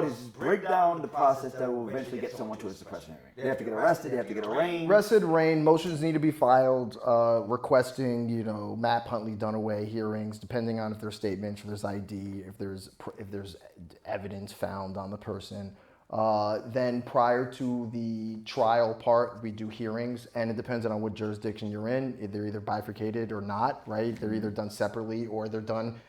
is break down the process that will eventually get someone to a suppression hearing. They have to get arrested. They have to get arraigned. Motions need to be filed requesting, Matt Huntley Dunaway hearings, depending on if there's statements, if there's ID, if there's evidence found on the person. Then prior to the trial part, we do hearings, and it depends on what jurisdiction you're in. They're either bifurcated or not, right? They're either done separately or they're done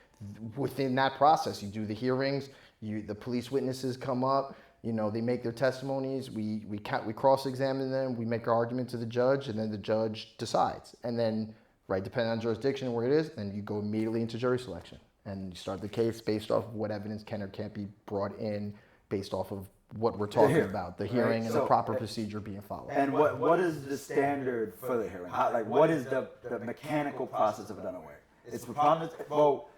within that process. You do the hearings, the police witnesses come up, they make their testimonies, we cross-examine them, we make our argument to the judge, and then the judge decides. And then, right, depending on jurisdiction and where it is, then you go immediately into jury selection. And you start the case based off of what evidence can or can't be brought in based off of what we're talking about, the hearing, right? And the proper procedure being followed. And what is the standard for the hearing? What is the mechanical process of it done away? It's preponderance. Well,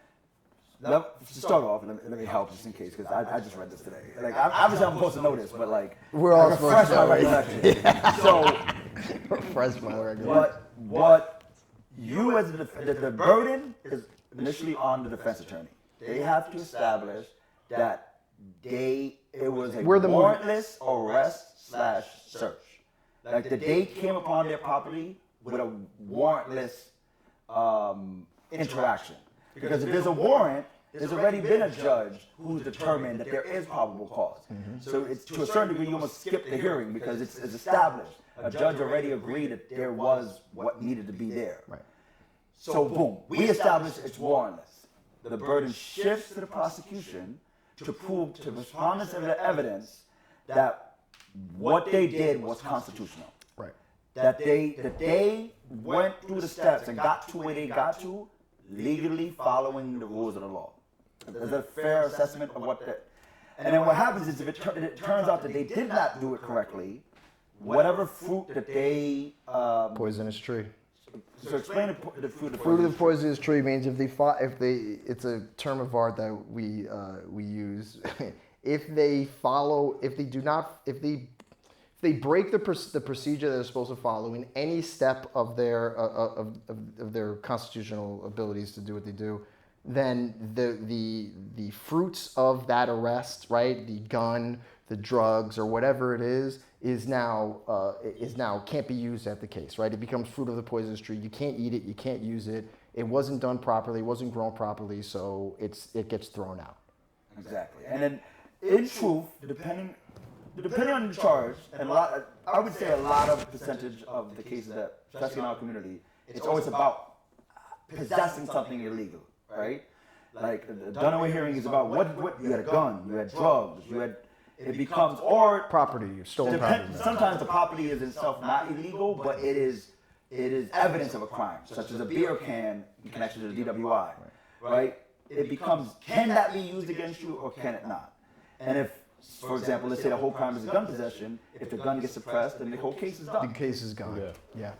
to start off, let me help just in case, because I just read this today. Obviously I'm supposed to know this, but we're all supposed to know. Right? So refresh my recollection. What you as the burden is initially on the defense attorney. They have to establish that it was a warrantless arrest/search. They came upon their property with a warrantless interaction. Because if there's a warrant, there's already been a judge who's determined that there is probable cause. Mm-hmm. So it's to a certain degree you almost skip the hearing because it's established. A judge already agreed that there was what needed to be there. Right. So boom, we establish it's warrantless. The burden shifts to the prosecution to prove to respondents of the evidence that what they did was constitutional. Right. That they went through the steps and got to where they got to legally following the rules of the law. Is that a fair assessment of what that? And then what happens is if it turns out that they did not do it correctly, whatever fruit that they poisonous tree. So explain the fruit of the poisonous tree means if they it's a term of art that we use. if they break the procedure they're supposed to follow in any step of their constitutional abilities to do what they do, then the fruits of that arrest, right, the gun, the drugs, or whatever it is now can't be used at the case, right? It becomes fruit of the poisonous tree. You can't eat it. You can't use it. It wasn't done properly. It wasn't grown properly, so it gets thrown out. Exactly. And then, in truth, depending on the charge, and I would say a lot of percentage of the cases that, especially in our community, it's always about possessing something illegal, right? Like the Dunaway hearing is about what you had a gun, you had drugs, it becomes or property, stolen property. Sometimes the property is itself not illegal, but it is evidence of a crime, such as a beer can in connection to the DWI, right? It becomes, can that be used against you or can it not? And if, for example, let's say the whole crime is a gun possession, if the gun gets suppressed, then the whole case is done. The case is gone. Yeah.